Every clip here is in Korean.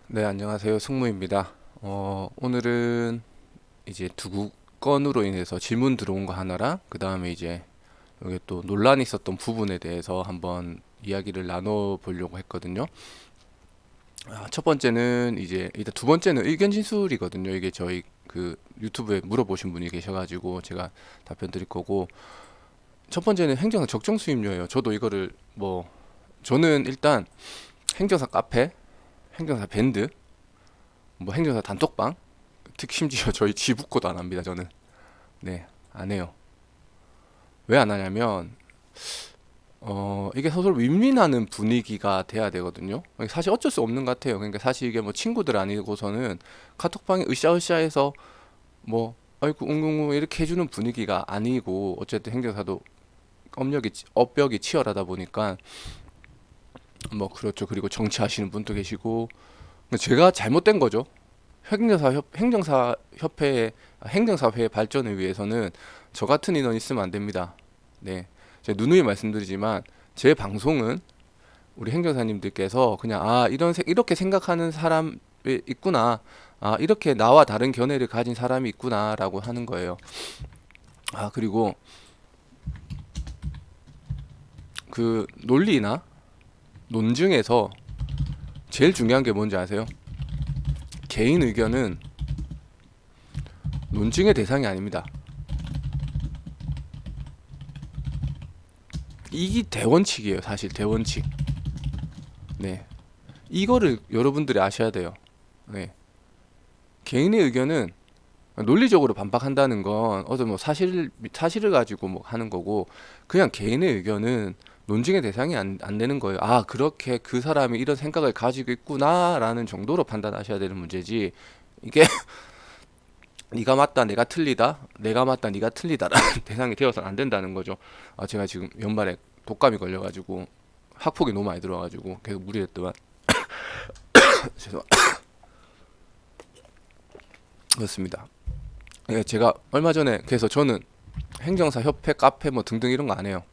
네, 안녕하세요. 승무입니다. 오늘은 이제 두 건으로 인해서 질문 들어온 거 하나랑, 그 다음에 이제 여기 또 논란이 있었던 부분에 대해서 한번 이야기를 나눠보려고 했거든요. 첫 번째는 이제, 일단 두 번째는 의견 진술이거든요. 이게 저희 그 유튜브에 물어보신 분이 계셔가지고 제가 답변 드릴 거고, 첫 번째는 행정사 적정 수입료예요. 저도 이거를 저는 일단 행정사 카페, 행정사 밴드, 행정사 단톡방, 특히 심지어 저희 지부코도 안 합니다. 저는 네, 안 해요. 왜 안 하냐면 이게 서로 윈윈하는 분위기가 돼야 되거든요. 사실 어쩔 수 없는 것 같아요. 그러니까 사실 이게 뭐 친구들 아니고서는 카톡방에 으쌰으쌰해서 뭐 아이고 웅웅웅 이렇게 해주는 분위기가 아니고, 어쨌든 행정사도 업력이 치열하다 보니까 뭐 그렇죠. 그리고 정치하시는 분도 계시고, 제가 잘못된 거죠. 행정사회 발전을 위해서는 저 같은 인원 있으면 안 됩니다. 네, 제가 누누이 말씀드리지만 제 방송은 우리 행정사님들께서 그냥 이렇게 생각하는 사람이 있구나, 이렇게 나와 다른 견해를 가진 사람이 있구나라고 하는 거예요. 그리고 그 논리나 논증에서 제일 중요한 게 뭔지 아세요? 개인 의견은 논증의 대상이 아닙니다. 이게 대원칙이에요, 사실 대원칙. 네, 이거를 여러분들이 아셔야 돼요. 네. 개인의 의견은 논리적으로 반박한다는 건 어떤 뭐 사실을 가지고 뭐 하는 거고, 그냥 개인의 의견은 논증의 대상이 안 되는 거예요. 그렇게 그 사람이 이런 생각을 가지고 있구나라는 정도로 판단하셔야 되는 문제지, 이게 네가 맞다 내가 틀리다, 내가 맞다 네가 틀리다라는 대상이 되어서는 안 된다는 거죠. 제가 지금 연말에 독감이 걸려가지고 학폭이 너무 많이 들어가지고 계속 무리했더만 죄송 그렇습니다. 예, 제가 얼마 전에, 그래서 저는 행정사 협회 카페 뭐 등등 이런 거 안 해요.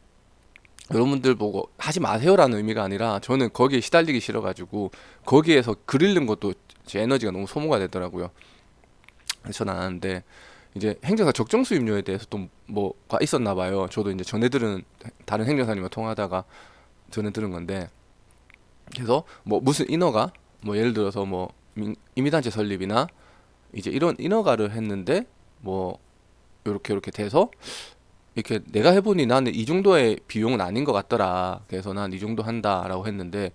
여러분들 보고 하지 마세요라는 의미가 아니라, 저는 거기에 시달리기 싫어가지고 거기에서 글 읽는 것도 제 에너지가 너무 소모가 되더라고요. 그래서 저는 안 하는데, 이제 행정사 적정 수입료에 대해서 또 뭐가 있었나 봐요. 저도 이제 전에 들은, 다른 행정사님과 통하다가 전에 들은 건데, 그래서 뭐 무슨 인허가, 뭐 예를 들어서 뭐 임의단체 설립이나 이제 이런 인허가를 했는데 뭐 요렇게 돼서, 이렇게 내가 해보니 나는 이 정도의 비용은 아닌 것 같더라. 그래서 난 이 정도 한다라고 했는데,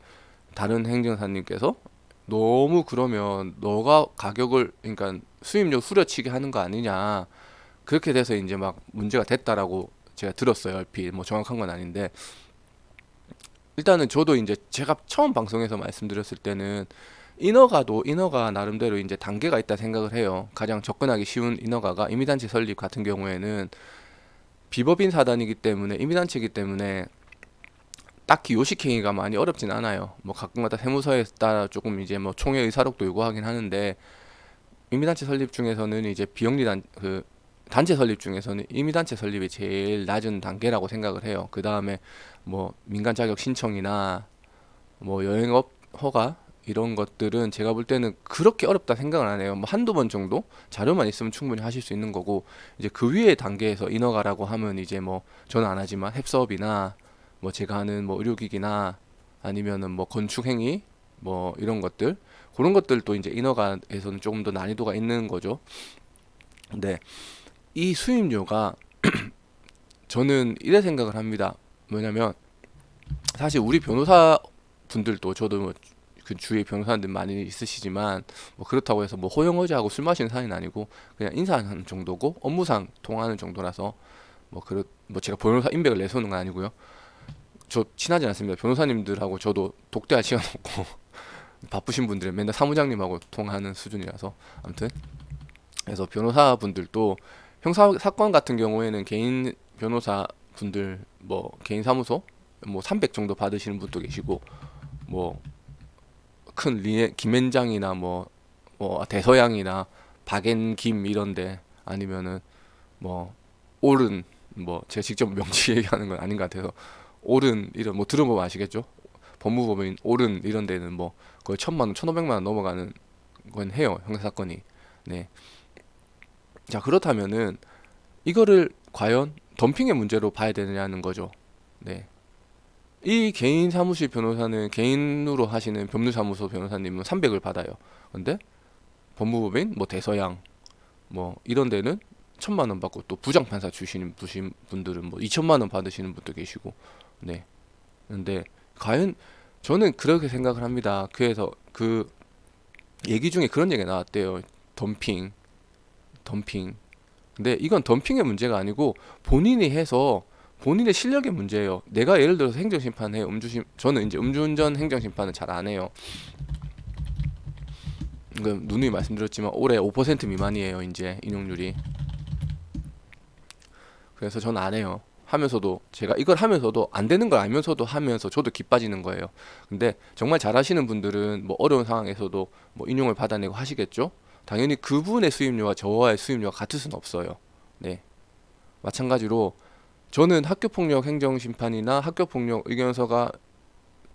다른 행정사님께서 너무 그러면 너가 가격을, 그러니까 수입료 후려치기 하는 거 아니냐, 그렇게 돼서 이제 막 문제가 됐다라고 제가 들었어요. 얼핏 뭐 정확한 건 아닌데, 일단은 저도 이제 제가 처음 방송에서 말씀드렸을 때는 인허가 나름대로 이제 단계가 있다 생각을 해요. 가장 접근하기 쉬운 인허가가 임의단체 설립 같은 경우에는 비법인 사단이기 때문에, 임의단체이기 때문에 딱히 요식행위가 많이 어렵진 않아요. 뭐 가끔가다 세무서에 따라 조금 이제 뭐 총회 의사록도 요구하긴 하는데, 임의단체 설립 중에서는 이제 단체 설립 중에서는 임의단체 설립이 제일 낮은 단계라고 생각을 해요. 그 다음에 뭐 민간 자격 신청이나 뭐 여행업 허가 이런 것들은 제가 볼 때는 그렇게 어렵다 생각을 안 해요. 뭐 한두 번 정도 자료만 있으면 충분히 하실 수 있는 거고, 이제 그 위에 단계에서 인허가라고 하면 이제 뭐 저는 안 하지만 햅사업이나 뭐 제가 하는 뭐 의료기기나 아니면은 뭐 건축행위 뭐 이런 것들, 그런 것들도 이제 인허가에서는 조금 더 난이도가 있는 거죠. 근데 이 수임료가, 저는 이래 생각을 합니다. 뭐냐면 사실 우리 변호사 분들도, 저도 뭐 그 주위에 변호사들 많이 있으시지만 뭐 그렇다고 해서 뭐 호영호재하고 술 마시는 사이는 아니고, 그냥 인사하는 정도고 업무상 통하는 정도라서, 뭐 제가 변호사 인맥을 내세우는 건 아니고요. 저 친하지 않습니다. 변호사님들하고 저도 독대할 시간 없고 바쁘신 분들은 맨날 사무장님하고 통하는 수준이라서. 아무튼 그래서 변호사분들도 형사 사건 같은 경우에는 개인 변호사 분들, 뭐 개인 사무소 뭐 300 정도 받으시는 분도 계시고, 뭐 큰 김앤장이나 뭐 대서양이나 박앤김 이런데, 아니면은 뭐 옳은, 뭐 제가 직접 명치 얘기하는 건 아닌 것 같아서 옳은 이런 뭐 들어보면 아시겠죠? 법무법인 옳은 이런 데는 뭐 거의 1,000만 원, 1,500만 원 넘어가는 건 해요. 형사사건이. 네. 자, 그렇다면은 이거를 과연 덤핑의 문제로 봐야 되느냐는 거죠. 네. 이 개인 사무실 변호사는 개인으로 하시는 법률사무소 변호사님은 300을 받아요. 근데 법무법인 뭐 대서양 뭐 이런 데는 1,000만 원 받고 또 부장판사 주시는 분들은 뭐 2천만 원 받으시는 분도 계시고. 네. 근데 과연 저는 그렇게 생각을 합니다. 그래서 그 얘기 중에 그런 얘기가 나왔대요. 덤핑. 덤핑. 근데 이건 덤핑의 문제가 아니고 본인이 해서 본인의 실력의 문제예요. 내가 예를 들어서 행정심판해 저는 이제 음주운전 행정심판은 잘 안 해요. 누누이 말씀드렸지만 올해 5% 미만이에요. 이제 인용률이. 그래서 저는 안 해요. 하면서도 제가 이걸 하면서도 안 되는 걸 알면서도 하면서 저도 기 빠지는 거예요. 근데 정말 잘하시는 분들은 뭐 어려운 상황에서도 뭐 인용을 받아내고 하시겠죠. 당연히 그분의 수임료와 저와의 수임료가 같을 수는 없어요. 네. 마찬가지로 저는 학교폭력 행정심판이나 학교폭력 의견서가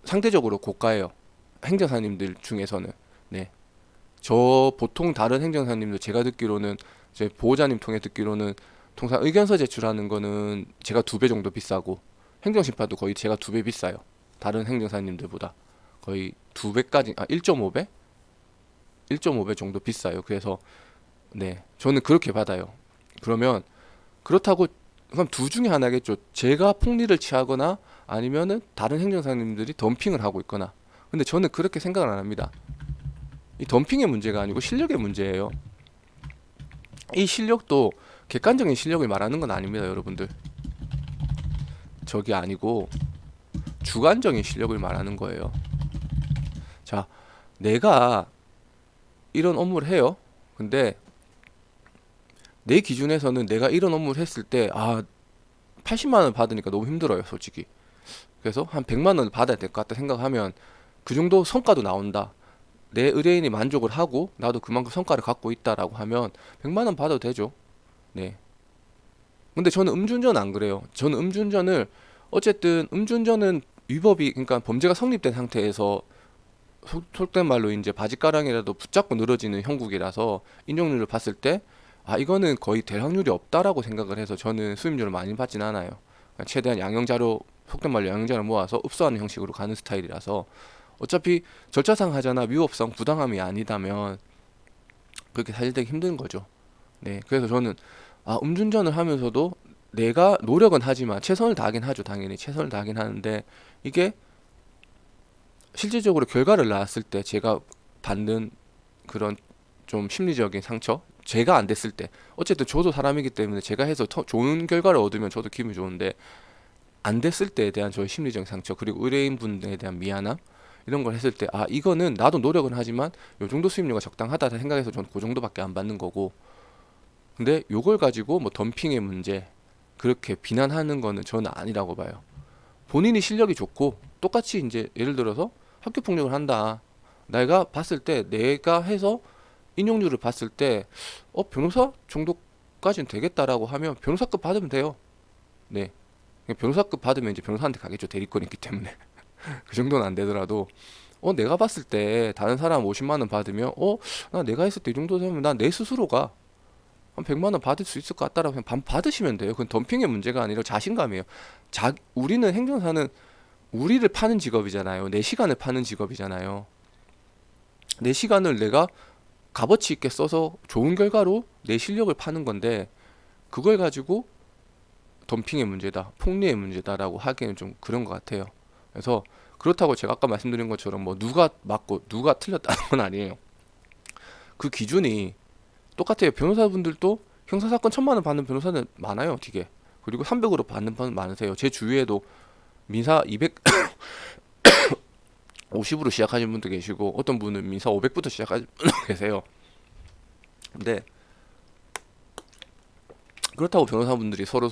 상대적으로 고가예요. 행정사님들 중에서는. 네. 저 보통 다른 행정사님들 제가 듣기로는 제 보호자님 통해 듣기로는 통상 의견서 제출하는 거는 제가 2배 정도 비싸고 행정심판도 거의 제가 2배 비싸요. 다른 행정사님들보다 거의 2배까지 1.5배? 1.5배 정도 비싸요. 그래서 네, 저는 그렇게 받아요. 그러면 그렇다고 그럼 둘 중에 하나겠죠. 제가 폭리를 취하거나 아니면은 다른 행정사님들이 덤핑을 하고 있거나. 근데 저는 그렇게 생각을 안 합니다. 이 덤핑의 문제가 아니고 실력의 문제예요. 이 실력도 객관적인 실력을 말하는 건 아닙니다, 여러분들. 저게 아니고 주관적인 실력을 말하는 거예요. 자, 내가 이런 업무를 해요. 근데 내 기준에서는 내가 이런 업무를 했을 때 80만 원 받으니까 너무 힘들어요, 솔직히. 그래서 한 100만 원을 받아야 될 것 같다 생각하면 그 정도 성과도 나온다. 내 의뢰인이 만족을 하고 나도 그만큼 성과를 갖고 있다라고 하면 100만 원 받아도 되죠. 네. 근데 저는 음주운전 안 그래요. 저는 음주운전을 어쨌든 음주운전은 위법이 그러니까 범죄가 성립된 상태에서 속된 말로 이제 바지가랑이라도 붙잡고 늘어지는 형국이라서 인정률을 봤을 때 이거는 거의 될 확률이 없다라고 생각을 해서 저는 수임료를 많이 받진 않아요. 그러니까 최대한 양형자료 속된 말로 양형자료 모아서 읍소하는 형식으로 가는 스타일이라서 어차피 절차상 하자나 위법성 부당함이 아니다면 그렇게 사실되기 힘든 거죠. 네, 그래서 저는 음주운전을 하면서도 내가 노력은 하지만 최선을 다하긴 하죠. 당연히 최선을 다하긴 하는데 이게 실질적으로 결과를 낳았을 때 제가 받는 그런 좀 심리적인 상처 제가 안 됐을 때 어쨌든 저도 사람이기 때문에 제가 해서 좋은 결과를 얻으면 저도 기분이 좋은데 안 됐을 때에 대한 저의 심리적인 상처 그리고 의뢰인분에 대한 미안함 이런 걸 했을 때 이거는 나도 노력은 하지만 요 정도 수임료가 적당하다 생각해서 저는 그 정도밖에 안 받는 거고 근데 요걸 가지고 뭐 덤핑의 문제 그렇게 비난하는 거는 저는 아니라고 봐요. 본인이 실력이 좋고 똑같이 이제 예를 들어서 학교 폭력을 한다. 내가 봤을 때 내가 해서 인용률을 봤을 때 변호사 정도까지는 되겠다라고 하면 변호사급 받으면 돼요. 네. 변호사급 받으면 이제 변호사한테 가겠죠. 대리권이 있기 때문에. 그 정도는 안 되더라도 내가 봤을 때 다른 사람 50만 원 받으면 나 내가 했을 때 이 정도 되면 난 내 스스로가 한 100만 원 받을 수 있을 것 같다라고 그냥 받으시면 돼요. 그건 덤핑의 문제가 아니라 자신감이에요. 우리는 행정사는 우리를 파는 직업이잖아요. 내 시간을 파는 직업이잖아요. 내 시간을 내가 값어치 있게 써서 좋은 결과로 내 실력을 파는 건데 그걸 가지고 덤핑의 문제다, 폭리의 문제다라고 하기에는 좀 그런 것 같아요. 그래서 그렇다고 제가 아까 말씀드린 것처럼 뭐 누가 맞고 누가 틀렸다는 건 아니에요. 그 기준이 똑같아요. 변호사분들도 형사사건 1,000만 원 받는 변호사는 많아요, 되게. 그리고 300으로 받는 분 많으세요. 제 주위에도 민사 200 50으로 시작하신 분도 계시고 어떤 분은 민사 500부터 시작하신 분도 계세요. 근데 그렇다고 변호사분들이 서로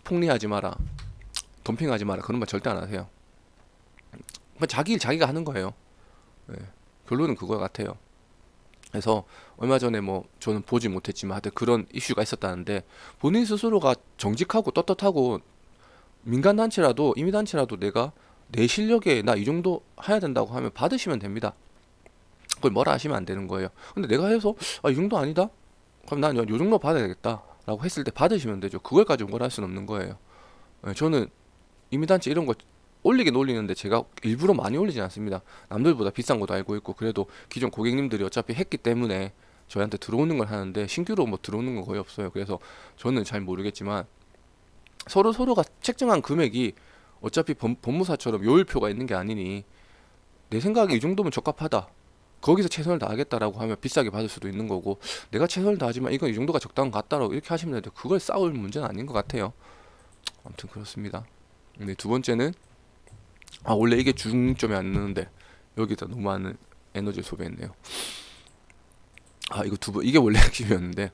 폭리하지 마라, 덤핑하지 마라 그런 말 절대 안 하세요. 그냥 자기 일 자기가 하는 거예요. 네. 결론은 그거 같아요. 그래서 얼마 전에 뭐 저는 보지 못했지만 하여튼 그런 이슈가 있었다는데 본인 스스로가 정직하고 떳떳하고 민간단체라도 임의단체라도 내가 내 실력에 나 이 정도 해야 된다고 하면 받으시면 됩니다. 그걸 뭐라 하시면 안 되는 거예요. 근데 내가 해서 이 정도 아니다? 그럼 난 요 정도 받아야 되겠다 라고 했을 때 받으시면 되죠. 그걸 가지고 뭐라 할 수는 없는 거예요. 저는 이미단체 이런 거 올리긴 올리는데 제가 일부러 많이 올리진 않습니다. 남들보다 비싼 것도 알고 있고, 그래도 기존 고객님들이 어차피 했기 때문에 저희한테 들어오는 걸 하는데, 신규로 뭐 들어오는 건 거의 없어요. 그래서 저는 잘 모르겠지만 서로가 책정한 금액이 어차피 법무사처럼 요율표가 있는 게 아니니, 내 생각에 이 정도면 적합하다, 거기서 최선을 다하겠다라고 하면 비싸게 받을 수도 있는 거고, 내가 최선을 다하지만 이건 이 정도가 적당한 것 같다라고 이렇게 하시면 되는데, 그걸 싸울 문제는 아닌 것 같아요. 아무튼 그렇습니다. 근데 두 번째는, 원래 이게 중점이 안 나는데 여기다 너무 많은 에너지를 소비했네요. 이게 원래 핵심이었는데,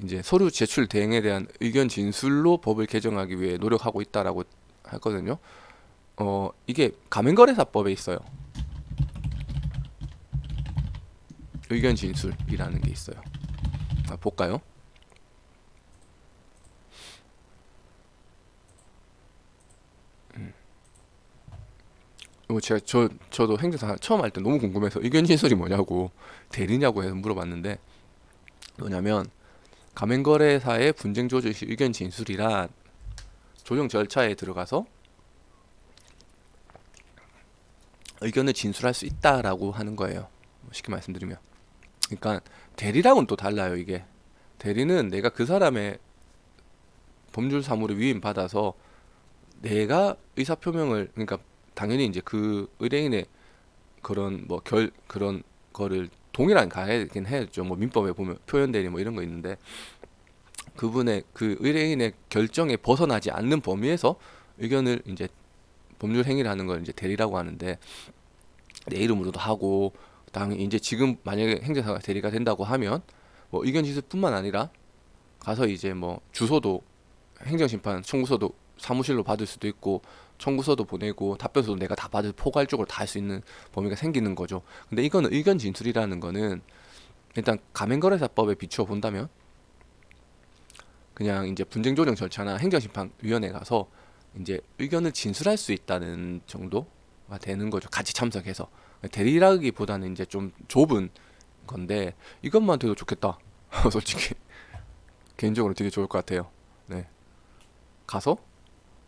이제 서류 제출 대행에 대한 의견 진술로 법을 개정하기 위해 노력하고 있다라고 했거든요. 이게 가맹거래사법에 있어요. 의견 진술이라는 게 있어요. 볼까요? 저도 행정사 처음 할 때 너무 궁금해서 의견 진술이 뭐냐고, 대리냐고 해서 물어봤는데, 뭐냐면 가맹거래사의 분쟁 조정 시 의견 진술이란 조정 절차에 들어가서 의견을 진술할 수 있다라고 하는 거예요. 쉽게 말씀드리면, 그러니까 대리랑은 또 달라요. 이게 대리는 내가 그 사람의 법률 사무를 위임받아서 내가 의사표명을, 그러니까 당연히 이제 그 의뢰인의 그런 거를 동일한 가야긴 해야죠. 뭐 민법에 보면 표현 대리 뭐 이런 거 있는데, 그분의 그 의뢰인의 결정에 벗어나지 않는 범위에서 의견을 이제 법률 행위를 하는 걸 이제 대리라고 하는데, 내 이름으로도 하고, 당연히 이제 지금 만약에 행정사가 대리가 된다고 하면 뭐 의견 진술뿐만 아니라 가서 이제 뭐 주소도, 행정심판 청구서도 사무실로 받을 수도 있고, 청구서도 보내고 답변서도 내가 다 받을, 포괄적으로 다 할 수 있는 범위가 생기는 거죠. 근데 이거는 의견 진술이라는 거는, 일단 가맹거래사법에 비추어 본다면 그냥 이제 분쟁조정 절차나 행정심판위원회 가서 이제 의견을 진술할 수 있다는 정도가 되는 거죠. 같이 참석해서. 대리라기보다는 이제 좀 좁은 건데, 이것만 돼도 좋겠다. 솔직히 개인적으로 되게 좋을 것 같아요. 네. 가서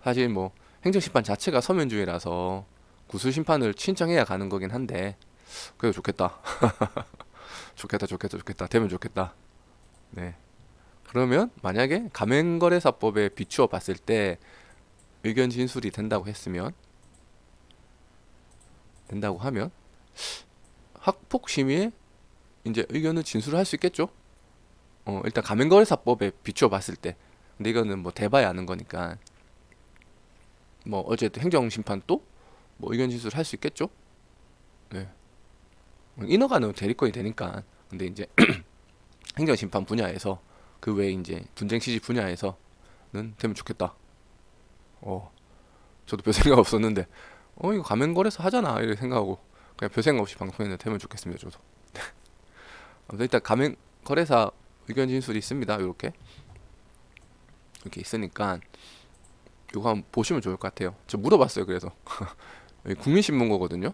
사실 뭐 행정심판 자체가 서면주의라서 구술심판을 신청해야 가는 거긴 한데, 그래도 좋겠다. 좋겠다. 되면 좋겠다. 네. 그러면 만약에 가맹거래사법에 비추어 봤을 때 의견 진술이 된다고 하면 학폭심의에 이제 의견을 진술을 할 수 있겠죠. 일단 가맹거래사법에 비추어 봤을 때. 근데 이거는 뭐 대봐야 아는 거니까, 뭐 어쨌든 행정심판도 뭐 의견 진술을 할 수 있겠죠. 네. 인허가는 대리권이 되니까. 근데 이제 행정심판 분야에서, 그 외에 이제 분쟁시지 분야에서는 되면 좋겠다. 저도 별 생각 없었는데, 이거 가맹거래소 하잖아 이렇게 생각하고 그냥 별 생각 없이 방송했는데 되면 좋겠습니다. 저도. 아무튼 일단 가맹거래사 의견 진술이 있습니다. 이렇게 있으니까 이거 한번 보시면 좋을 것 같아요. 저 물어봤어요. 그래서 여기 국민신문고거든요.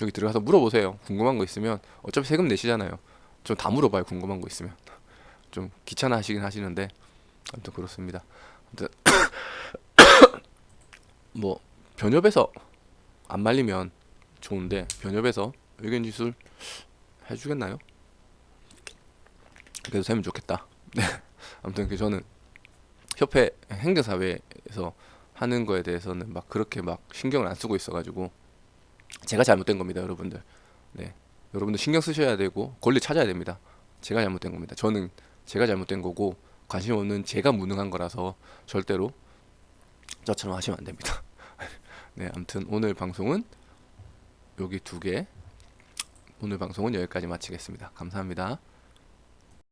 여기 들어가서 물어보세요. 궁금한 거 있으면. 어차피 세금 내시잖아요. 저 다 물어봐요. 궁금한 거 있으면. 좀 귀찮아 하시긴 하시는데, 아무튼 그렇습니다. 아무튼 뭐 변협에서 안 말리면 좋은데, 변협에서 의견 진술 해주겠나요? 그래도 되면 좋겠다. 네. 아무튼 저는 협회 행정사회에서 하는 거에 대해서는 막 그렇게 막 신경을 안 쓰고 있어가지고, 제가 잘못된 겁니다, 여러분들. 네, 여러분들 신경 쓰셔야 되고 권리 찾아야 됩니다. 제가 잘못된 겁니다. 저는 제가 잘못된 거고, 관심 없는 제가 무능한 거라서 절대로 저처럼 하시면 안 됩니다. 네, 아무튼 오늘 방송은 여기 두 개. 오늘 방송은 여기까지 마치겠습니다. 감사합니다.